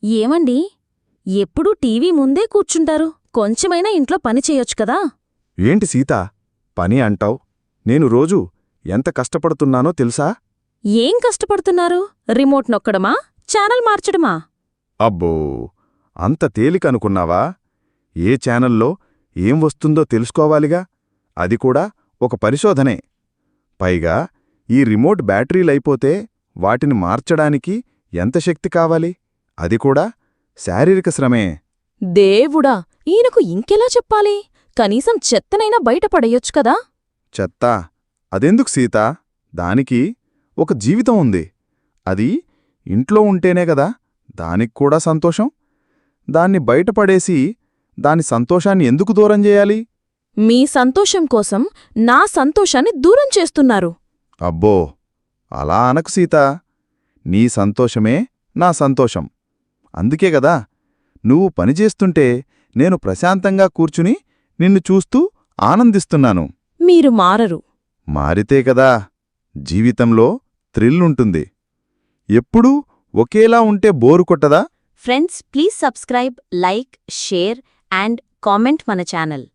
ఏమండి, ఎప్పుడూ టీవీ ముందే కూర్చుంటారు. కొంచెమైనా ఇంట్లో పని చేయొచ్చు కదా. ఏంటి సీతా, పని అంటావ్? నేను రోజూ ఎంత కష్టపడుతున్నానో తెలుసా? ఏం కష్టపడుతున్నారు? రిమోట్ నొక్కడమా, ఛానల్ మార్చడమా? అబ్బో, అంత తేలికనుకున్నావా? ఏ ఛానల్లో ఏం వస్తుందో తెలుసుకోవాలిగా. అది కూడా ఒక పరిశోధనే. పైగా ఈ రిమోట్ బ్యాటరీలైపోతే వాటిని మార్చడానికి ఎంత శక్తి కావాలి? అది కూడా శారీరక శ్రమే. దేవుడా, ఈయనకు ఇంకెలా చెప్పాలి? కనీసం చెత్తనైనా బయటపడేయొచ్చు కదా. చెత్త అదెందుకు సీతా? దానికి ఒక జీవితం ఉంది. అది ఇంట్లో ఉంటేనే గదా దానికి కూడా సంతోషం. దాన్ని బయటపడేసి దాని సంతోషాన్ని ఎందుకు దూరం చేయాలి? మీ సంతోషం కోసం నా సంతోషాన్ని దూరం చేస్తున్నారు. అబ్బో, అలా అనకు సీతా. నీ సంతోషమే నా సంతోషం. అందుకే గదా నువ్వు పనిచేస్తుంటే నేను ప్రశాంతంగా కూర్చుని నిన్ను చూస్తూ ఆనందిస్తున్నాను. మీరు మారరు. మారితే కదా జీవితంలో థ్రిల్లుంటుంది. ఎప్పుడూ ఒకేలా ఉంటే బోరు కొట్టదా? Friends, please subscribe, like, share and comment మన ఛానల్.